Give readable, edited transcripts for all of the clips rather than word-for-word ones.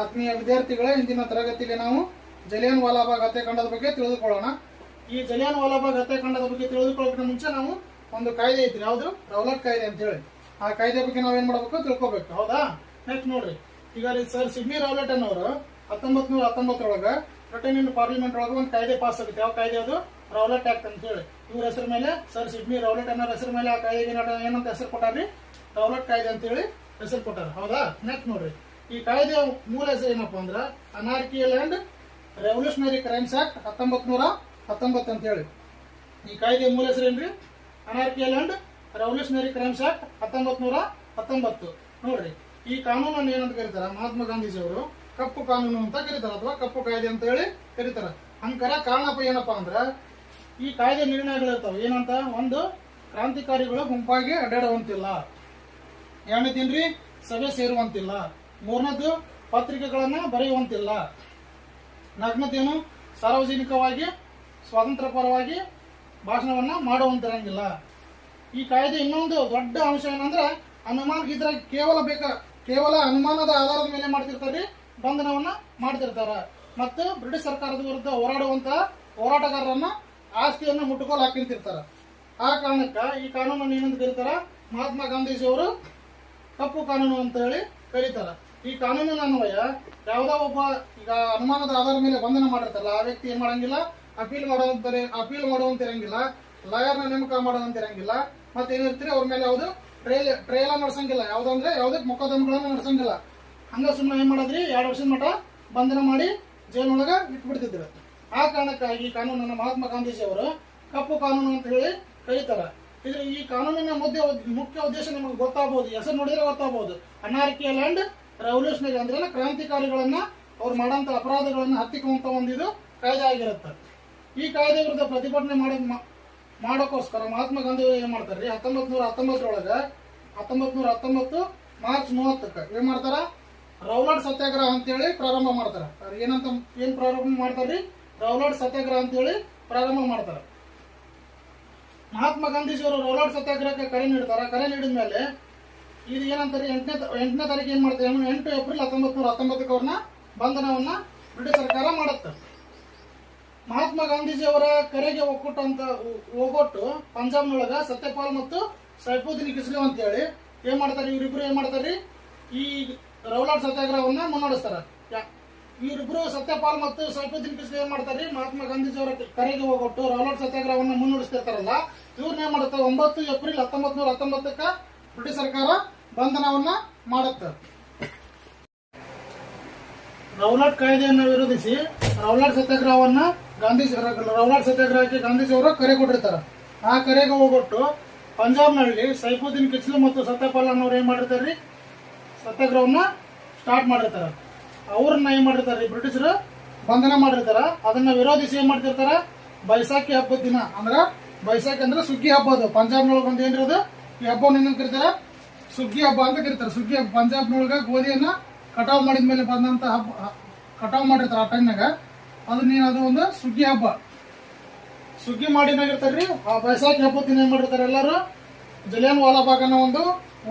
ಆತ್ಮೀಯ ವಿದ್ಯಾರ್ಥಿಗಳೇ, ಇಂದಿನ ತರಗತಿಯಲ್ಲಿ ನಾವು ಜಲಿಯನ್ ವಾಲಾಬಾಗ್ ಹತ್ಯಾಕಾಂಡದ ಬಗ್ಗೆ ತಿಳಿದುಕೊಳ್ಳೋಣ. ಈ ಜಲಿಯನ್ ವಾಲಾಬಾಗ್ ಹತ್ಯಾಕಾಂಡದ ಬಗ್ಗೆ ತಿಳಿದುಕೊಳ್ಳೋಕೆ ಮುಂಚೆ ನಾವು ಒಂದು ಕಾಯ್ದೆ ಐತ್ರಿ, ಯಾವುದು ರೌಲಟ್ ಕಾಯ್ದೆ ಅಂತ ಹೇಳಿ. ಆ ಕಾಯ್ದೆ ಬಗ್ಗೆ ನಾವೇನ್ ಮಾಡಬೇಕು ತಿಳ್ಕೊಬೇಕು, ಹೌದಾ? ನೆಕ್ಸ್ಟ್ ನೋಡ್ರಿ, ಈಗ ಸರ್ ಸಿಡ್ನಿ ರೌಲಟ್ ಅನ್ನೋರು 1919 ಬ್ರಿಟನ್ ಪಾರ್ಲಿಮೆಂಟ್ ಒಳಗೆ ಒಂದು ಕಾಯ್ದೆ ಪಾಸ್ ಆಗುತ್ತೆ. ಯಾವ ಕಾಯ್ದೆ ಅದು? ರೌಲಟ್ ಆಕ್ಟ್ ಅಂತ ಹೇಳಿ. ಇವ್ರ ಹೆಸರು ಮೇಲೆ, ಸರ್ ಸಿಡ್ನಿ ರೌಲಟ್ ಅನ್ನೋ ಹೆಸರು ಮೇಲೆ ಆ ಕಾಯ್ದೆಗೆ ಏನಂತ ಹೆಸರು ಕೊಟ್ಟಾರ್ರಿ? ರೌಲಟ್ ಕಾಯ್ದೆ ಅಂತ ಹೇಳಿ ಹೆಸರು ಕೊಟ್ಟಾರ, ಹೌದಾ? ನೆಕ್ಸ್ಟ್ ನೋಡ್ರಿ, ಈ ಕಾಯ್ದೆಯ ಮೂಲ ಹೆಸರು ಏನಪ್ಪಾ ಅಂದ್ರ ಅನಾರ್ಕಿಯಲ್ ಅಂಡ್ ರೆವಲ್ಯೂಷನರಿ ಕ್ರೈಮ್ಸ್ ಆಕ್ಟ್ 1919 ಅಂತ ಹೇಳಿ. ಈ ಕಾಯ್ದೆಯ ಮೂಲ ಹೆಸರು ಏನ್ರಿ? ಅನಾರ್ಕಿಯಲ್ ಅಂಡ್ ರೆವಲ್ಯೂಷನರಿ ಕ್ರೈಮ್ಸ್ ಆಕ್ಟ್ 1919. ನೋಡ್ರಿ, ಈ ಕಾನೂನನ್ನು ಏನಂತ ಕರೀತಾರ? ಮಹಾತ್ಮ ಗಾಂಧೀಜಿ ಅವರು ಕಪ್ಪು ಕಾನೂನು ಅಂತ ಕರೀತಾರ, ಅಥವಾ ಕಪ್ಪು ಕಾಯ್ದೆ ಅಂತ ಹೇಳಿ ಕರೀತಾರ. ಹಂಗಾರ ಕಾರಣಪ್ಪ ಏನಪ್ಪಾ ಅಂದ್ರ ಈ ಕಾಯ್ದೆ ನಿರ್ಣಯಗಳಿರ್ತಾವ ಏನಂತ? ಒಂದು, ಕ್ರಾಂತಿಕಾರಿಗಳು ಗುಂಪಾಗಿ ಅಡ್ಡಾಡುವಂತಿಲ್ಲ. ಎರಡನೇದೇನ್ರಿ? ಸಭೆ ಸೇರುವಂತಿಲ್ಲ. ಮೂರನೇದು, ಪತ್ರಿಕೆಗಳನ್ನ ಬರೆಯುವಂತಿಲ್ಲ. ನಾಲ್ಕನೇದೇನು? ಸಾರ್ವಜನಿಕವಾಗಿ ಸ್ವಾತಂತ್ರ್ಯ ಪರವಾಗಿ ಭಾಷಣವನ್ನ ಮಾಡುವಂತಿರಂಗಿಲ್ಲ. ಈ ಕಾಯ್ದೆ ಇನ್ನೊಂದು ದೊಡ್ಡ ಅಂಶ ಏನಂದ್ರೆ ಅನುಮಾನ, ಇದ್ರಾಗ ಕೇವಲ ಅನುಮಾನದ ಆಧಾರದ ಮೇಲೆ ಮಾಡ್ತಿರ್ತಾರ್ರಿ, ಬಂಧನವನ್ನ ಮಾಡ್ತಿರ್ತಾರ. ಮತ್ತು ಬ್ರಿಟಿಷ್ ಸರ್ಕಾರದ ವಿರುದ್ಧ ಹೋರಾಡುವಂತಹ ಹೋರಾಟಗಾರರನ್ನ ಆಸ್ತಿಯನ್ನು ಮುಟ್ಟುಗೋಲು ಹಾಕಿರ್ತಾರ. ಆ ಕಾರಣಕ್ಕ ಈ ಕಾನೂನನ್ನು ಏನಂತ ಕರೀತಾರ? ಮಹಾತ್ಮ ಗಾಂಧೀಜಿ ಅವರು ಕಪ್ಪು ಕಾನೂನು ಅಂತ ಹೇಳಿ ಕರೀತಾರ. ಈ ಕಾನೂನಿನ ಅನ್ವಯ ಯಾವುದೋ ಒಬ್ಬ ಈಗ ಅನುಮಾನದ ಆಧಾರದ ಮೇಲೆ ಬಂಧನ ಮಾಡಿರ್ತಾರಲ್ಲ, ಆ ವ್ಯಕ್ತಿ ಏನ್ ಮಾಡಂಗಿಲ್ಲ, ಅಪೀಲ್ ಮಾಡುವಂತಿರಂಗಿಲ್ಲ, ಲಾಯರ್ನ ನೇಮಕ ಮಾಡುವಂತಿರಂಗಿಲ್ಲ. ಮತ್ತೆ ಏನಿರ್ತೀರಿ, ಅವ್ರ ಮೇಲೆ ಯಾವ್ದು ಟ್ರಯಲ್ ನಡೆಸಂಗಿಲ್ಲ, ಯಾವ್ದಂದ್ರೆ ಯಾವ್ದಕ್ ಮೊಕದ್ದಮೆಗಳನ್ನ ನಡೆಸಂಗಿಲ್ಲ. ಹಂಗ ಸುಮ್ಮನೆ ಏನ್ ಮಾಡೋದ್ರಿ, 2 ವರ್ಷದ ಮಟ್ಟ ಬಂಧನ ಮಾಡಿ ಜೈಲೊಳಗ ಇಟ್ಬಿಡ್ತಿದ್ರು. ಆ ಕಾರಣಕ್ಕಾಗಿ ಈ ಕಾನೂನನ್ನು ಮಹಾತ್ಮ ಗಾಂಧೀಜಿ ಅವರು ಕಪ್ಪು ಕಾನೂನು ಅಂತ ಹೇಳಿ ಕರೀತಾರ. ಈ ಕಾನೂನಿನ ಮುಖ್ಯ ಉದ್ದೇಶ ನಿಮಗೆ ಗೊತ್ತಾಗಬಹುದು, ಹೆಸರು ನೋಡಿದ್ರೆ ಗೊತ್ತಾಗಬಹುದು. ಅನಾರ್ಕಿಯಲ್ ಅಂಡ್ ರೆವಲ್ಯೂಷನರಿ ಅಂದ್ರೆ ಕ್ರಾಂತಿಕಾರಿಗಳನ್ನ ಅವ್ರು ಮಾಡಂತ ಅಪರಾಧಗಳನ್ನ ಹತ್ತಿಕ್ಕುವಂತ ಒಂದು ಕಾಯ್ದೆ ಆಗಿರುತ್ತೆ. ಈ ಕಾಯ್ದೆ ವಿರುದ್ಧ ಪ್ರತಿಭಟನೆ ಮಾಡೋಕ್ಕೋಸ್ಕರ ಮಹಾತ್ಮ ಗಾಂಧಿ ಏನ್ ಮಾಡ್ತಾರ್ರಿ? 1919 ಮಾರ್ಚ್ 30ಕ್ಕೆ ಏನ್ ಮಾಡ್ತಾರ? ರೌಲಟ್ ಸತ್ಯಾಗ್ರಹ ಅಂತೇಳಿ ಪ್ರಾರಂಭ ಮಾಡ್ತಾರ. ಏನ್ ಪ್ರಾರಂಭ ಮಾಡ್ತಾರ್ರಿ? ರೌಲಟ್ ಸತ್ಯಾಗ್ರಹ ಅಂತೇಳಿ ಪ್ರಾರಂಭ ಮಾಡ್ತಾರ. ಮಹಾತ್ಮ ಗಾಂಧೀಜಿ ಅವರು ರೌಲಟ್ ಸತ್ಯಾಗ್ರಹಕ್ಕೆ ಕರೆ ನೀಡ್ತಾರ. ಕರೆ ನೀಡಿದ ಮೇಲೆ ಇದು ಏನಂತಾರೆ, 8ನೇ ತಾರೀಕು ಏನ್ ಮಾಡ್ತಾರೆ? 8 ಏಪ್ರಿಲ್ 1919 ಅವ್ರನ್ನ ಬಂಧನವನ್ನ ಬ್ರಿಟಿಷ್ ಸರ್ಕಾರ ಮಾಡುತ್ತೆ. ಮಹಾತ್ಮ ಗಾಂಧೀಜಿ ಅವರ ಕರೆಗೆ ಒಗ್ಗೊಟ್ಟು ಪಂಜಾಬ್ನೊಳಗ ಸತ್ಯಪಾಲ್ ಮತ್ತು ಸೈಫುದ್ದೀನ್ ಕಿಸ್ಲಿ ಅಂತ ಹೇಳಿ ಏನ್ ಮಾಡ್ತಾರೆ? ಇವರಿಬ್ರು ಏನ್ ಮಾಡ್ತಾರ್ರಿ? ಈ ರೌಲಟ್ ಸತ್ಯಾಗ್ರಹವನ್ನ ಮುನ್ನಡೆಸ್ತಾರ. ಇವರಿಬ್ರು ಸತ್ಯಪಾಲ್ ಮತ್ತು ಸೈಫುದ್ದೀನ್ ಕಿಸ್ಲಿ ಏನ್ ಮಾಡ್ತಾರ್ರಿ? ಮಹಾತ್ಮ ಗಾಂಧೀಜಿ ಅವರ ಕರೆಗೆ ಹೋಗೊಟ್ಟು ರೌಲಟ್ ಸತ್ಯಾಗ್ರಹವನ್ನ ಮುನ್ನಡೆಸ್ತಿರ್ತಾರಲ್ಲ, ಇವ್ರನ್ನ ಏನ್ ಮಾಡುತ್ತೆ? 9 ಏಪ್ರಿಲ್ 1919 ಬ್ರಿಟಿಷ್ ಸರ್ಕಾರ ಬಂಧನವನ್ನ ಮಾಡುತ್ತೆ. ರೌಲಟ್ ಕಾಯ್ದೆಯನ್ನು ವಿರೋಧಿಸಿ ರೌಲಟ್ ಸತ್ಯಾಗ್ರಹಕ್ಕೆ ಗಾಂಧೀಜಿ ಅವರು ಕರೆ ಕೊಟ್ಟಿರ್ತಾರ. ಆ ಕರೆಗೆ ಹೋಗೊಟ್ಟು ಪಂಜಾಬ್ನಲ್ಲಿ ಸೈಫುದ್ದೀನ್ ಕಿಸ್ಲಿ ಮತ್ತು ಸತ್ಯಪಾಲ್ ಅನ್ನೋರು ಏನ್ ಮಾಡಿರ್ತಾರ್ರಿ? ಸತ್ಯಾಗ್ರಹವನ್ನ ಸ್ಟಾರ್ಟ್ ಮಾಡಿರ್ತಾರ. ಅವ್ರನ್ನ ಏನ್ ಮಾಡಿರ್ತಾರ್ರಿ? ಬ್ರಿಟಿಷರು ಬಂಧನ ಮಾಡಿರ್ತಾರ. ಅದನ್ನ ವಿರೋಧಿಸಿ ಏನ್ ಮಾಡ್ತಿರ್ತಾರ? ಬೈಸಾಖಿ ಹಬ್ಬದ ದಿನ, ಅಂದ್ರ ಬೈಸಾಖಿ ಅಂದ್ರೆ ಸುಗ್ಗಿ ಹಬ್ಬ. ಅದು ಪಂಜಾಬ್ನೊಳಗೆ ಒಂದು ಏನ್ರಿ, ಈ ಹಬ್ಬವನ್ನು ಏನಂತ ಕರೀತಾರ? ಸುಗ್ಗಿ ಹಬ್ಬ ಅಂತ ಕರೀತಾರ. ಸುಗ್ಗಿ ಹಬ್ಬ ಪಂಜಾಬ್ನೊಳಗ ಗೋಧಿಯನ್ನ ಕಟಾವ್ ಮಾಡಿದ್ಮೇಲೆ ಬಂದಂತ ಹಬ್ಬ, ಕಟಾವ್ ಮಾಡಿರ್ತಾರ ಆ ಟೈಮ್ನಾಗ. ಅದು ಒಂದು ಸುಗ್ಗಿ ಹಬ್ಬ. ಸುಗ್ಗಿ ಮಾಡಿನಾಗಿರ್ತಾರ್ರಿ. ಆ ಬೈಸಾಖಿ ಹಬ್ಬದ ದಿನ ಏನ್ ಮಾಡಿರ್ತಾರೆ? ಎಲ್ಲರೂ ಜಲಿಯನ್ ವಾಲಾಬಾಗ್ ಅನ್ನೋ ಒಂದು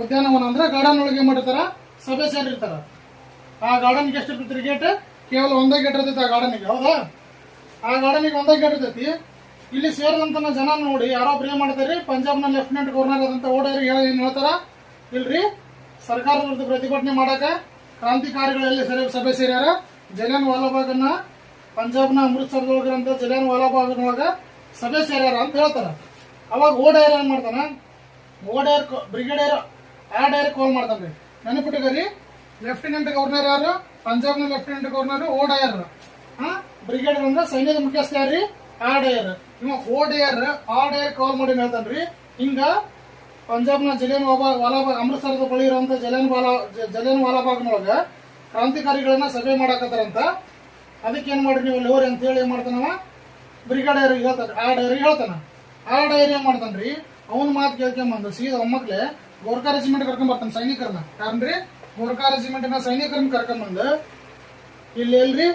ಉದ್ಯಾನವನ ಅಂದ್ರೆ ಗಾರ್ಡನ್ ಒಳಗೆ ಏನ್ ಮಾಡಿರ್ತಾರ? ಸಭೆ ಸೇರಿರ್ತಾರ. ಆ ಗಾರ್ಡನ್ಗೆ ಎಷ್ಟು ಇರ್ತೈತಿ ಗೇಟ್? ಕೇವಲ ಒಂದೇ ಗೇಟ್ ಇರ್ತೈತಿ ಆ ಗಾರ್ಡನ್ಗೆ, ಹೌದಾ? ಆ ಗಾರ್ಡನ್ಗೆ ಒಂದೇ ಗೇಟ್ ಇರ್ತೈತಿ. ಇಲ್ಲಿ ಸೇರಿದಂತ ಜನ ನೋಡಿ ಯಾರೊಬ್ರು ಏನ್ ಮಾಡ್ತಾರ್ರಿ? ಪಂಜಾಬ್ನ ಲೆಫ್ಟಿನೆಂಟ್ ಗವರ್ನರ್ ಆದಂತ ಓಡೇರಿ ಏನ್ ಹೇಳ್ತಾರ? ಇಲ್ರಿ, ಸರ್ಕಾರದ ವಿರುದ್ಧ ಪ್ರತಿಭಟನೆ ಮಾಡಕ ಕ್ರಾಂತಿಕಾರಿಗಳಲ್ಲಿ ಸಭೆ ಸೇರ್ಯಾರ. ಜಲಿಯನ್ ವಾಲಾಬಾಗ್ ಅನ್ನ ಪಂಜಾಬ್ನ ಅಮೃತ್ಸರದೊಳಗಿರಂತ ಜಲಿಯನ್ ವಾಲಾಬಾಗ್ನೊಳಗ ಸಭೆ ಸೇರ್ಯಾರ ಅಂತ ಹೇಳ್ತಾರ. ಅವಾಗ ಓಡೇರ್ ಏನ್ ಮಾಡ್ತಾನ? ಬ್ರಿಗೇಡಿಯರ್ ಕಾಲ್ ಮಾಡ್ತಾನ್ರಿ. ನೆನಪಿಟ್ಟುಕರಿ, ಲೆಫ್ಟಿನೆಂಟ್ ಗವರ್ನರ್ ಯಾರು? ಪಂಜಾಬ್ನ ಲೆಫ್ಟಿನೆಂಟ್ ಗವರ್ನರ್ ಓಡೇರ್. ಬ್ರಿಗೇಡಿಯರ್ ಅಂದ್ರೆ ಸೈನ್ಯದ ಮುಖ್ಯಸ್ಥ ಯಾರ್ರಿ? ಆಡೇರ್. ಇವ ಆಡೇರ್ ಕಾಲ್ ಮಾಡಿ ಹೇಳ್ತಾನ್ರಿ, ಹಿಂಗ ಪಂಜಾಬ್ನ ಜಲಿಯನ್ ವಾಲಾಬಾಗ್ ಅಮೃತ್ಸರದ ಬಳಿ ಇರುವಂತ ಜಲಿಯನ್ ವಾಲಾಬಾಗ್ನೊಳಗ ಕ್ರಾಂತಿಕಾರಿಗಳನ್ನ ಸಭೆ ಮಾಡಾಕತ್ತಾರಂತ. ಅದಕ್ಕೆ ಏನ್ ಮಾಡ್ರಿ ನೀವು ಲೋರಿ ಅಂತ ಹೇಳಿ ಏನ್ ಮಾಡ್ತಾನವ? ಬ್ರಿಗೇಡಿಯರ್ ಹೇಳ್ತಾನ, ಆಡೇರ್ ಹೇಳ್ತಾನ. ಆಡೇರ್ ಏನ್ ಮಾಡ್ತಾನ್ರಿ? ಅವನ ಮಾತು ಕೇಳ್ಕೊಂಬಂದು ಸೀದಾ ಒಮ್ಮಕ್ಲೆ ಗೋರ್ಖಾ ರೆಜಿಮೆಂಟ್ ಕರ್ಕೊಂಡ್ ಬರ್ತಾನೆ ಸೈನಿಕರನ್ನ. ಕಾರಣ್ರಿ, ಗೋರ್ಖಾ ರೆಜಿಮೆಂಟ್ನ ಸೈನಿಕರನ್ನ ಕರ್ಕೊಂಡ್ಬಂದು ಇಲ್ಲಿ ಎಲ್ರಿ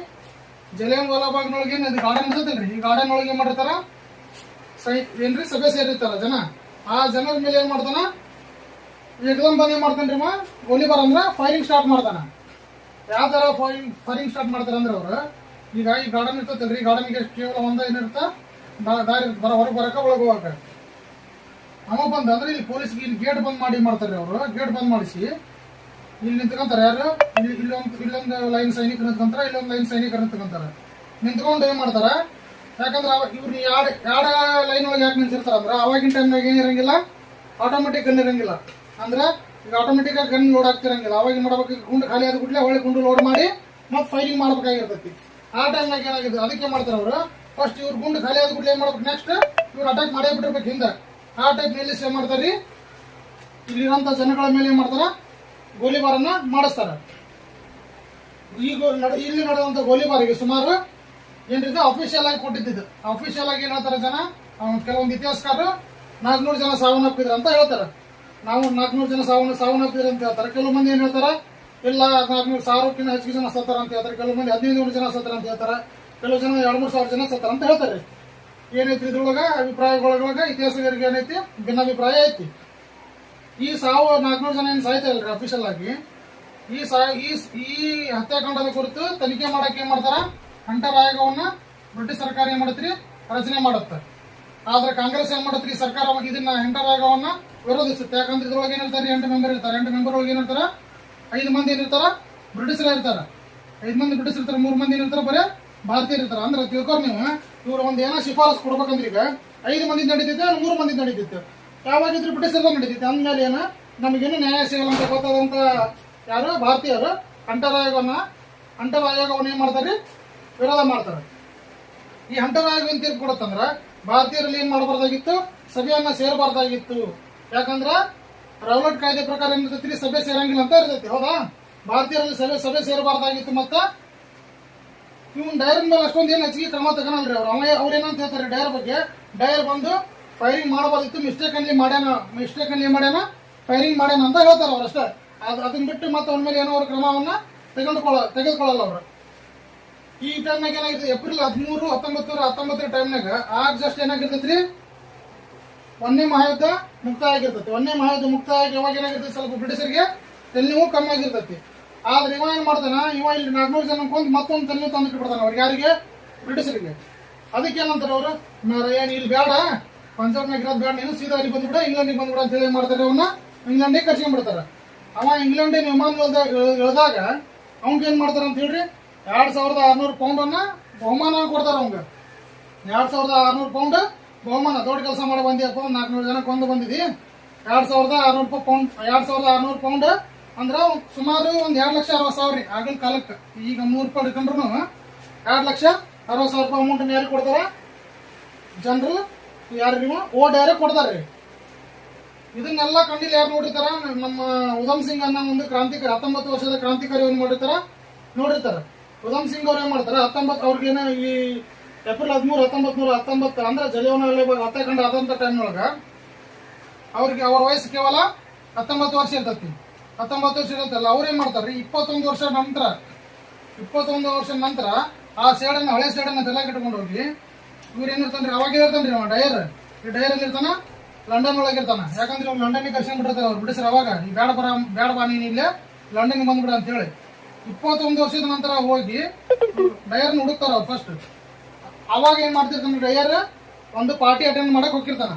ಜಲಿಯನ್ ವಾಲಾಬಾಗ್ನೊಳಗೆ ಏನ್ ಗಾರ್ಡನ್ ಇರ್ತೈತಲ್ರಿ, ಈ ಗಾರ್ಡನ್ ಒಳಗೆ ಏನ್ ಮಾಡಿರ್ತಾರ? ಏನ್ರಿ ಸಭೆ ಸೇರಿರ್ತಾರ ಜನ. ಆ ಜನದ ಮೇಲೆ ಏನ್ ಮಾಡ್ತಾನ? ಏಕದಮ್ ಬಂದ್ ಏನ್ ಮಾಡ್ತಾನ್ರಿ? ಗೋಲಿಬಾರ್ ಅಂದ್ರ ಫೈರಿಂಗ್ ಸ್ಟಾರ್ಟ್ ಮಾಡ್ತಾನ. ಯಾವ ತರ ಫೈರಿಂಗ್ ಸ್ಟಾರ್ಟ್ ಮಾಡ್ತಾರೆ ಅಂದ್ರೆ ಅವರು, ಈಗ ಈ ಗಾರ್ಡನ್ ಇರ್ತೈತಲ್ರಿ, ಗಾರ್ಡನ್ಗೆ ಕೇವಲ ಒಂದ ಏನಿರುತ್ತ ದಾರಿ ಇರುತ್ತೆ, ಹೊರಗೆ ಬರಕ ಒಳಗೆ ಹೋಗಕ. ಅವ ಬಂದ ಅಂದ್ರೆ ಇಲ್ಲಿ ಪೊಲೀಸ್ಗೆ ಇಲ್ಲಿ ಗೇಟ್ ಬಂದ್ ಮಾಡ್ತಾರೆ ಅವರು. ಗೇಟ್ ಬಂದ್ ಮಾಡಿಸಿ ಇಲ್ಲಿ ನಿಂತ್ಕೊಂತಾರೆ. ಯಾರು ಇಲ್ಲೊಂದು ಲೈನ್ ಸೈನಿಕರು ನಿಂತ್ಕೊಂತಾರ, ಇಲ್ಲೊಂದು ಲೈನ್ ಸೈನಿಕರು ನಿಂತ್ಕೊಂತಾರೆ. ನಿಂತ್ಕೊಂಡು ಏನ್ ಮಾಡ್ತಾರ, ಯಾಕಂದ್ರೆ ಇವ್ರು ಎರಡು ಲೈನ್ ಒಳಗೆ ಯಾಕೆ ನಿಂತಿರ್ತಾರ ಅಂದ್ರೆ ಅವಾಗಿನ ಟೈಮ್ನಾಗ ಏನಿರಂಗಿಲ್ಲ, ಆಟೋಮೆಟಿಕ್ ಗನ್ ಇರಂಗಿಲ್ಲ. ಅಂದ್ರೆ ಈಗ ಆಟೋಮೆಟಿಕ್ ಆಗಿ ಗನ್ ಲೋಡ್ ಆಗ್ತಿರಂಗಿಲ್ಲ. ಅವಾಗ ಮಾಡ್ಬೇಕು, ಗುಂಡು ಖಾಲಿ ಆದ ಕೂಡಲೇ ಒಳ್ಳೆ ಗುಂಡು ಲೋಡ್ ಮಾಡಿ ಮತ್ತೆ ಫೈರಿಂಗ್ ಮಾಡ್ಬೇಕಾಗಿರ್ತೈತಿ. ಆ ಟೈಮ್ನಾಗ ಏನಾಗಿದೆ, ಅದಕ್ಕೆ ಮಾಡ್ತಾರೆ ಅವರು. ಫಸ್ಟ್ ಇವ್ರು ಗುಂಡು ಖಾಲಿ ಆದ ಕೂಡಲೇ ಏನ್ ಮಾಡ್ಬೇಕು, ನೆಕ್ಸ್ಟ್ ಇವ್ರು ಅಟ್ಯಾಕ್ ಮಾಡೇ ಬಿಟ್ಟಿರ್ಬೇಕು ಹಿಂದೆ. ಆ ಟೈಪ್ ನಿಲ್ಲಿಸಿ ಏನ್ ಮಾಡ್ತಾರ್ರಿ, ಇಲ್ಲಿರೋಂಥ ಜನಗಳ ಮೇಲೆ ಏನ್ ಮಾಡ್ತಾರ, ಗೋಲಿಬಾರನ್ನ ಮಾಡಿಸ್ತಾರ. ಈಗ ಇಲ್ಲಿ ನಡೆದಂತ ಗೋಲಿಬಾರಿಗೆ ಸುಮಾರು ಏನ್ರಿದೆ ಅಫಿಷಿಯಲ್ ಆಗಿ ಕೊಟ್ಟಿದ್ದು. ಅಫಿಷಿಯಲ್ ಆಗಿ ಏನ್ ಹೇಳ್ತಾರೆ ಜನ, ಕೆಲವೊಂದು ಇತಿಹಾಸಕಾರರು 400 ಜನ ಸಾವನ್ನಪ್ಪಿದ್ರು ಅಂತ ಹೇಳ್ತಾರೆ. ನಾವು 400 ಜನ ಸಾವನ್ನಪ್ಪಿದ್ರು ಅಂತ ಹೇಳ್ತಾರೆ. ಕೆಲವು ಮಂದಿ ಏನ್ ಹೇಳ್ತಾರ, ಇಲ್ಲ 400,000ಕ್ಕಿಂತ ಹೆಚ್ಚಿಗೆ ಜನ ಸತ್ತಾರ ಅಂತ ಹೇಳ್ತಾರೆ. ಕೆಲವು ಮಂದಿ 1500 ಜನ ಸತ್ತಾರ ಅಂತ ಹೇಳ್ತಾರೆ. ಕೆಲವು ಜನ 2-3 ಸಾವಿರ ಜನ ಸತ್ತಾರ ಅಂತ ಹೇಳ್ತಾರೆ. ಏನೈತಿ ಇದ್ರೊಳಗ ಅಭಿಪ್ರಾಯಗಳೊಳಗ ಇತಿಹಾಸಗಾರಿಗೆ ಏನೈತಿ ಭಿನ್ನಾಭಿಪ್ರಾಯ ಐತಿ. ಈ 400 ಜನ ಏನ್ ಸಾಯ್ತಾರಲ್ರಿ ಅಫಿಷಿಯಲ್ ಆಗಿ, ಈ ಹತ್ಯಾಕಾಂಡದ ಕುರಿತು ತನಿಖೆ ಮಾಡಕ್ಕೆ ಏನ್ ಮಾಡ್ತಾರ, ಹಂಟರ್ ಆಯೋಗವನ್ನ ಬ್ರಿಟಿಷ್ ಸರ್ಕಾರ ಏನ್ ಮಾಡತ್ರಿ, ರಚನೆ ಮಾಡುತ್ತೆ. ಆದ್ರೆ ಕಾಂಗ್ರೆಸ್ ಏನ್ ಮಾಡತ್ರಿ, ಸರ್ಕಾರ ಇದನ್ನ ಹಂಟರ್ ಆಯೋಗವನ್ನ ವಿರೋಧಿಸುತ್ತೆ. ಯಾಕಂದ್ರೆ ಇದ್ರೊಳಗೆ ಏನ್ ಹೇಳ್ತಾರೆ, 8 ಮೆಂಬರ್ ಇರ್ತಾರೆ. 8 ಮೆಂಬರ್ ಒಳಗೆ ಏನಿರ್ತಾರ, 5 ಮಂದಿ ಏನಿರ್ತಾರ ಬ್ರಿಟಿಷರ ಇರ್ತಾರ. 5 ಮಂದಿ ಬ್ರಿಟಿಷ್ ಇರ್ತಾರೆ, 3 ಮಂದಿ ಏನಿರ್ತಾರ ಬರೇ ಭಾರತೀಯರು ಇರ್ತಾರ. ಅಂದ್ರೆ ತಿಳ್ಕೊರ್ ನೀವು, ಇವ್ರು ಒಂದ್ ಏನೋ ಶಿಫಾರಸ್ ಕೊಡ್ಬೇಕಂದ್ರೆ ಈಗ 5 ಮಂದಿ ನಡೀತೈತೆ, 3 ಮಂದಿ ನಡೀತೈತೆ. ಯಾವಾಗಿದ್ರು ಬ್ರಿಟಿಷರ್ದ ನಡೀತೈತೆ. ಅಂದ್ಮೇಲೆ ಏನು ನಮಗೇನು ನ್ಯಾಯ ಸಿಗಲ್ಲ ಅಂತ ಗೊತ್ತಾದಂತ ಯಾರು ಭಾರತೀಯರು ಹಂಟರ್ ಆಯೋಗವನ್ನ ಏನ್ ಮಾಡ್ತಾರೆ, ವಿರೋಧ ಮಾಡ್ತಾರೆ. ಈ ಹಂಟರ್ ಆಯೋಗ ಏನ್ ತೀರ್ಪು ಕೊಡುತ್ತಂದ್ರ, ಭಾರತೀಯರಲ್ಲಿ ಏನ್ ಮಾಡಬಾರ್ದಾಗಿತ್ತು, ಸಭೆಯನ್ನ ಸೇರಬಾರ್ದಾಗಿತ್ತು. ಯಾಕಂದ್ರ ರೌಲಟ್ ಕಾಯ್ದೆ ಪ್ರಕಾರ ಏನಿರ್ತೈತಿ, ಸಭೆ ಸೇರಂಗಿಲ್ಲ ಅಂತ ಇರ್ತೈತಿ. ಹೌದಾ, ಭಾರತೀಯರಲ್ಲಿ ಸಭೆ ಸೇರಬಾರ್ದಾಗಿತ್ತು. ಮತ್ತ ಇವನ್ ಡೈರ್ ಮೇಲೆ ಅಷ್ಟೊಂದು ಏನ್ ಹೆಚ್ಚಿಗೆ ಕ್ರಮ ತಗೋನಲ್ರಿ ಅವ್ರು ಏನಂತ ಹೇಳ್ತಾರೆ ಡೈರ್ ಬಗ್ಗೆ, ಡೈರ್ ಬಂದು ಫೈರಿಂಗ್ ಮಾಡಬಾರ್ದಿತ್ತು, ಮಿಸ್ಟೇಕ್ ಅಲ್ಲಿ ಮಾಡ್ಯಾನ ಫೈರಿಂಗ್ ಮಾಡ್ಯಾನ ಅಂತ ಹೇಳ್ತಾರ ಅವ್ರು ಅಷ್ಟೇ. ಅದನ್ನ ಬಿಟ್ಟು ಮತ್ತೆ ಅವನ ಮೇಲೆ ಏನೋ ಅವ್ರ ಕ್ರಮವನ್ನ ತೆಗೆದುಕೊಳ್ಳಲ್ಲ ಅವರು. ಈ ಟೈಮ್ನಾಗ ಏನಾಗಿರ್ತದೆ, ಏಪ್ರಿಲ್ 13, 1919 ಟೈಮ್ನಾಗ ಆಗ ಜಸ್ಟ್ ಏನಾಗಿರ್ತೈತ್ರಿ, 1ನೇ ಮಹಾಯುದ್ಧ ಮುಕ್ತಾಯ ಆಗಿರ್ತೈತಿ. 1ನೇ ಮಹಾಯುದ್ಧ ಮುಕ್ತಾಯ ಆಗಿ ಯಾವಾಗ ಏನಾಗಿರ್ತೈತಿ, ಸ್ವಲ್ಪ ಬ್ರಿಟಿಷರಿಗೆ ತೆಲ್ಲಿನೂ ಕಮ್ಮಿ ಆಗಿರ್ತೈತಿ. ಆದ್ರೆ ಇವ ಏನ್ ಮಾಡ್ತಾನ, ಇವ ಇಲ್ಲಿ 400 ಜನ ಕೊಂದು ಮತ್ತೊಂದು ತೆಲ್ಲಿನೂ ತಂದು ಬಿಡ್ತಾನ ಅವ್ರಿಗೆ, ಯಾರಿಗೆ, ಬ್ರಿಟಿಷರಿಗೆ. ಅದಕ್ಕೆ ಏನಂತಾರ ಅವರು, ಏನ್ ಇಲ್ಲಿ ಬೇಡ, ಪಂಜಾಬ್ನಾಗ ಇರೋದು ಬೇಡ, ನೀನು ಸೀದಾ ಅಲ್ಲಿ ಬಂದ್ಬಿಡ, ಇಂಗ್ಲೆಂಡಿಗೆ ಬಂದ್ಬಿಡ ಅಂತ ಹೇಳಿ ಮಾಡ್ತಾರೆ. ಅವನ್ನ ಇಂಗ್ಲೆಂಡಿಗೆ ಕರ್ಸ್ಕೊಂಡ್ಬಿಡ್ತಾರ. ಅವ ಇಂಗ್ಲೆಂಡಿನ ವಿಮಾನ ಇಳಿದಾಗ ಅವಂಗ ಏನ್ ಮಾಡ್ತಾರ ಅಂತ ಹೇಳ್ರಿ, 2600 ಪೌಂಡ್ ಬಹುಮಾನ ಕೊಡ್ತಾರ. ಅವಂಗ 2600 ಪೌಂಡ್ ಬಹುಮಾನ. ದೊಡ್ಡ ಕೆಲಸ ಮಾಡಿ ಬಂದಿಯಪ್ಪ, 400 ಜನ ಕೊಂದು ಬಂದಿದಿ, 2600 ಪೌಂಡ್ ಅಂದ್ರ ಸುಮಾರು ಒಂದ್ 2,60,000 ಆಗಿನ ಕಾಲಕ್ಕೆ. ಈಗ 100 ರೂಪಾಯಿ ಹಿಡ್ಕೊಂಡ್ರು 2,60,000 ರೂಪಾಯಿ ಅಮೌಂಟ್ ಯಾರಿಗೆ ಕೊಡ್ತಾರ, ಜನರಲ್ ಯಾರು ಓ ಡೈರೆಕ್ಟ್ ಕೊಡ್ತಾರ್ರಿ. ಇದನ್ನೆಲ್ಲ ಕಂಡಿಲ್ಲ ಯಾರು ನೋಡಿರ್ತಾರ, ನಮ್ಮ ಉಧಮ್ ಸಿಂಗ್ ಅನ್ನೋ ಒಂದು ಕ್ರಾಂತಿಕಾರಿ, 19 ವರ್ಷದ ಕ್ರಾಂತಿಕಾರಿ ನೋಡಿರ್ತಾರ. ಉಧಮ್ ಸಿಂಗ್ ಅವ್ರು ಏನ್ ಮಾಡ್ತಾರ, ಅವ್ರಿಗೇನ ಈ ಏಪ್ರಿಲ್ 13, 1919 ಅಂದ್ರೆ ಜಲಿಯನವಾಲಾ ಬಾಗ್ ಹತ್ಯಾಕಾಂಡ ಆದಂತ ಟೈಮ್ ಒಳಗ ಅವ್ರಿಗೆ ಅವ್ರ ವಯಸ್ಸು ಕೇವಲ 19 ವರ್ಷ ಇರ್ತೈತಿ. 19 ವರ್ಷ ಇರುತ್ತಲ್ಲ, ಅವ್ರು ಏನ್ ಮಾಡ್ತಾರ್ರಿ, 21 ವರ್ಷ ನಂತರ ಆ ಸೇಡನ್ನ, ಹಳೆ ಸೇಡನ್ನ ತಲೆಗೆ ಇಟ್ಕೊಂಡು ಹೋಗಿ ಇವ್ರು ಏನಿರ್ತಾನ್ರಿ, ಅವಾಗ ಇರ್ತಾನ್ರಿ ಅವ ಡಯರ್. ಈ ಡಯರ್ ಅಲ್ಲಿ ಇರ್ತಾನ, ಲಂಡನ್ ಒಳಗೆ ಇರ್ತಾನ. ಯಾಕಂದ್ರೆ ಅವ್ರು ಲಂಡನ್ಗೆ ಕರ್ಸ್ಕೊಂಡ್ ಬಿಟ್ಟಿರ್ತಾರ ಅವ್ರು ಬ್ರಿಟಿಷರ್. ಅವಾಗ ಈ ಬೇಡ ಬಾ ನೀನ್ ಇಲ್ಲೇ ಲಂಡನ್ಗೆ ಬಂದ್ಬಿಡ ಅಂತ ಹೇಳಿ 21 ವರ್ಷದ ನಂತರ ಹೋಗಿ ಡಯರ್ನ ಹುಡುಕ್ತಾರ ಅವ್ರು ಫಸ್ಟ್. ಅವಾಗ ಏನ್ ಮಾಡ್ತಿರ್ತಾನ ಡಯರ್, ಒಂದು ಪಾರ್ಟಿ ಅಟೆಂಡ್ ಮಾಡಕ್ ಹೋಗಿರ್ತಾನ.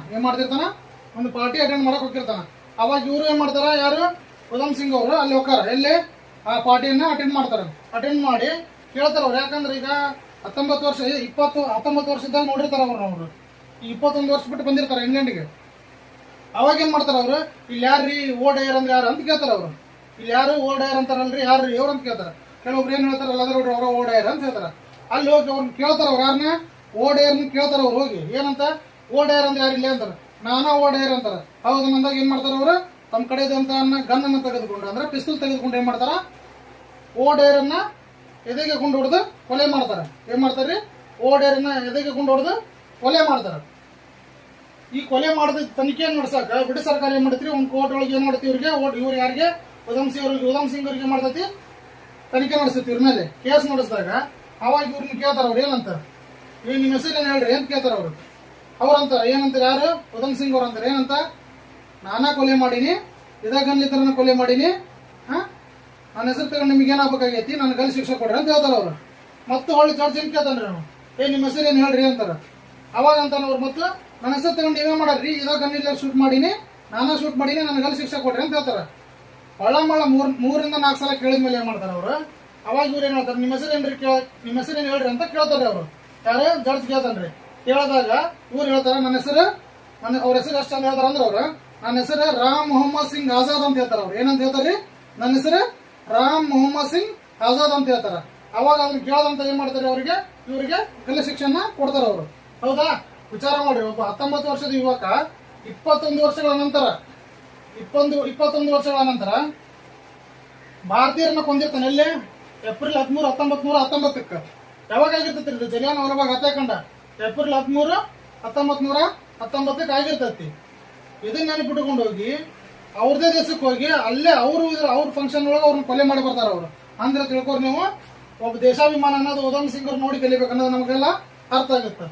ಒಂದು ಪಾರ್ಟಿ ಅಟೆಂಡ್ ಮಾಡಕ್ ಹೋಗಿರ್ತಾನ. ಅವಾಗ ಇವ್ರು ಏನ್ ಮಾಡ್ತಾರ, ಯಾರು ಉಧಮ್ ಸಿಂಗ್ ಅವರು ಅಲ್ಲಿ ಹೋಗ್ತಾರ, ಎಲ್ಲಿ ಆ ಪಾರ್ಟಿಯನ್ನ ಅಟೆಂಡ್ ಮಾಡ್ತಾರ. ಅಟೆಂಡ್ ಮಾಡಿ ಕೇಳ್ತಾರ ಅವ್ರು. ಯಾಕಂದ್ರೆ ಈಗ 19 ವರ್ಷದಾಗ ನೋಡಿರ್ತಾರ ಅವ್ರು. ಈ 21 ವರ್ಷ ಬಿಟ್ಟು ಬಂದಿರ್ತಾರ ಇಂಗ್ಲೆಂಡ್ಗೆ. ಅವಾಗ ಏನ್ ಮಾಡ್ತಾರ ಅವ್ರು, ಇಲ್ಲಿ ಯಾರ್ರಿ ಓ ಡಯರ್ ಅಂದ್ರೆ ಯಾರು ಅಂತ ಕೇಳ್ತಾರ ಅವ್ರು. ಇಲ್ಲಿ ಯಾರು ಓ ಡಯರ್ ಅಂತಾರಲ್ರಿ, ಯಾರು ಇವ್ರು ಅಂತ ಕೇಳ್ತಾರ. ಕೆಲವೊಬ್ರು ಏನ್ ಹೇಳ್ತಾರ, ಅದ್ರ ಅವರ ಓ ಡಯರ್ ಅಂತ ಹೇಳ್ತಾರ. ಅಲ್ಲಿ ಹೋಗಿ ಅವ್ರನ್ನ ಕೇಳ್ತಾರ ಅವ್ರು, ಯಾರನ್ನ ಓ ಡಯರ್ನ ಕೇಳ್ತಾರ ಅವ್ರು ಹೋಗಿ. ಏನಂತ, ಓ ಡಯರ್ ಅಂದ್ರೆ ಯಾರು ಇಲ್ಲೇ ಅಂತಾರ. ನಾನಾ ಓ ಡಯರ್ ಅಂತಾರ. ಹೌದು ಅಂದಾಗ ಏನ್ ಮಾಡ್ತಾರ ಅವರು, ತಮ್ಮ ಕಡೆ ಇದ್ದಂತ ಗನ್ ಅನ್ನ ತೆಗೆದುಕೊಂಡು, ಅಂದ್ರೆ ಪಿಸ್ತೂಲ್ ತೆಗೆದುಕೊಂಡು ಏನ್ ಮಾಡ್ತಾರ, ಓ ಡಯರ್ ಅನ್ನ ಎದೆಗೆ ಗುಂಡು ಹೊಡೆದು ಕೊಲೆ ಮಾಡ್ತಾರ. ಏನ್ ಮಾಡ್ತಾರ್ರಿ, ಓ ಡಯರ್ ಅನ್ನ ಎದೆಗೆ ಗುಂಡು ಹೊಡೆದು ಕೊಲೆ ಮಾಡ್ತಾರ. ಈ ಕೊಲೆ ಮಾಡಿದ ತನಿಖೆಯನ್ನು ನಡೆಸಾಕ ಬ್ರಿಟಿಷ್ ಸರ್ಕಾರ ಏನ್ ಮಾಡ್ತೀರಿ, ಒಂದು ಕೋರ್ಟ್ ಒಳಗೆ ಏನ್ ಮಾಡ್ತೀವಿ ಇವ್ರಿಗೆ, ಇವ್ರು ಯಾರಿಗೆ, ಉಧಮ್ ಸಿಂಗ್ ಅವ್ರಿಗೆ ಏನ್ ಮಾಡ್ತೈತಿ, ತನಿಖೆ ನಡೆಸ್ತೈತಿ. ಇವ್ರ ಮೇಲೆ ಕೇಸ್ ನಡೆಸಿದಾಗ ಅವಾಗ ಇವ್ರನ್ನ ಕೇಳ್ತಾರ ಅವ್ರು, ಏನಂತ, ನಿಮ್ಮ ಹೆಸರು ಏನ್ ಹೇಳ್ರಿ ಅಂತ ಕೇಳ್ತಾರ ಅವ್ರು. ಅವ್ರಂತಾರ ಏನಂತಾರೆ, ಯಾರು ಉಧಮ್ ಸಿಂಗ್ ಅವ್ರ ಅಂತಾರೆ, ಏನಂತ, ನಾನಾ ಕೊಲೆ ಮಾಡೀನಿ, ಇದಾಗನ್ಲಿತರನ ಕೊಲೆ ಮಾಡೀನಿ, ನನ್ನ ಹೆಸರು ತಗೊಂಡು ನಿಮ್ಗೆ ಏನಾಗಬೇಕಾಗೈತಿ, ನನ್ನ ಗಲ್ಲಿ ಶಿಕ್ಷೆ ಕೊಡ್ರಿ ಅಂತ ಹೇಳ್ತಾರ ಅವ್ರು. ಮತ್ತು ಹೊಳ್ಳಿ ಜಡ್ಜ್ ಏನ್ ಕೇಳ್ತಾನ್ರಿ ಅವನು, ನಿಮ್ಮ ಹೆಸರು ಏನ್ ಹೇಳ್ರಿ ಅಂತಾರ. ಅವಾಗ ಅಂತಾನ ಅವ್ರು, ಮತ್ತು ನನ್ನ ಹೆಸರು ತಗೊಂಡು ನೀವೇ ಮಾಡ್ರಿ, ಇದಾಗ ಗನ್ನಿಲ್ಲ ಶೂಟ್ ಮಾಡೀನಿ, ನಾನಾ ಶೂಟ್ ಮಾಡೀನಿ, ನನ್ನ ಗಲ್ಲಿ ಶಿಕ್ಷೆ ಕೊಡ್ರಿ ಅಂತ ಹೇಳ್ತಾರ. ಮಳ್ಳ 3-4 ಸಲ ಕೇಳಿದ್ಮೇಲೆ ಏನ್ ಮಾಡ್ತಾರ ಅವ್ರು, ಅವಾಗ ಇವ್ರು ಏನ್ ಹೇಳ್ತಾರೆ, ನಿಮ್ಮ ಹೆಸರು ಏನ್ರಿ ನಿಮ್ಮ ಹೆಸರು ಏನ್ ಹೇಳ್ರಿ ಅಂತ ಕೇಳ್ತಾರೆ ಅವರು. ಯಾರು ಜಡ್ಜ್ ಕೇಳ್ತಾನ್ರಿ. ಕೇಳಿದಾಗ ಇವ್ರು ಹೇಳ್ತಾರ, ಅವ್ರ ಹೆಸರು ಎಷ್ಟು ಅಂತ ಹೇಳ್ತಾರ ಅಂದ್ರೆ ಅವ್ರು, ನನ್ನ ಹೆಸರು ರಾಮ್ ಮೊಹಮ್ಮದ್ ಸಿಂಗ್ ಆಜಾದ್ ಅಂತ ಹೇಳ್ತಾರ. ಅವ್ರು ಏನಂತ ಹೇಳ್ತಾರ್ರಿ, ನನ್ನ ಹೆಸರು ರಾಮ್ ಮೊಹಮ್ಮದ್ ಸಿಂಗ್ ಆಜಾದ್ ಅಂತ ಹೇಳ್ತಾರ. ಅವಾಗ ಅದನ್ನ ಕೇಳದಂತ ಏನ್ ಮಾಡ್ತಾರೆ, ಇವರಿಗೆ ಗಲ್ಲು ಶಿಕ್ಷೆಯನ್ನ ಕೊಡ್ತಾರ ಅವರು. ಹೌದಾ? ವಿಚಾರ ಮಾಡ್ರಿ, ಒಬ್ಬ 19 ವರ್ಷದ ಯುವಕ 21 ವರ್ಷಗಳ ನಂತರ 21 ವರ್ಷಗಳ ನಂತರ ಭಾರತೀಯರನ್ನ ಕೊಂದಿರ್ತಾನೆ. ಎಲ್ಲಿ? ಏಪ್ರಿಲ್ 13, 1919ಕ್ಕೆ. ಯಾವಾಗ ಆಗಿರ್ತೈತಿ ಜಲಿಯನ್ ವಾಲಾಬಾಗ್ ಹತ್ಯಾಕಾಂಡ? ಏಪ್ರಿಲ್ 13, 1919ಕ್ಕೆ ಆಗಿರ್ತೈತಿ. ಇದನ್ನ ನೆನಪಿಟ್ಕೊಂಡು ಹೋಗಿ ಅವ್ರದೇ ದೇಶಕ್ಕೆ ಹೋಗಿ ಅಲ್ಲೇ ಅವ್ರ ಫಂಕ್ಷನ್ ಒಳಗೆ ಅವ್ರನ್ನ ಕೊಲೆ ಮಾಡಿ ಬರ್ತಾರ ಅವ್ರು. ಅಂದ್ರೆ ತಿಳ್ಕೊರಿ ನೀವು, ಒಬ್ಬ ದೇಶಾಭಿಮಾನ ಅನ್ನೋದು ಉಧಮ್ ಸಿಂಗ್ ಅವ್ರು ನೋಡಿ ಕಲಿಬೇಕು ಅನ್ನೋದು ನಮಗೆಲ್ಲ ಅರ್ಥ ಆಗುತ್ತೆ.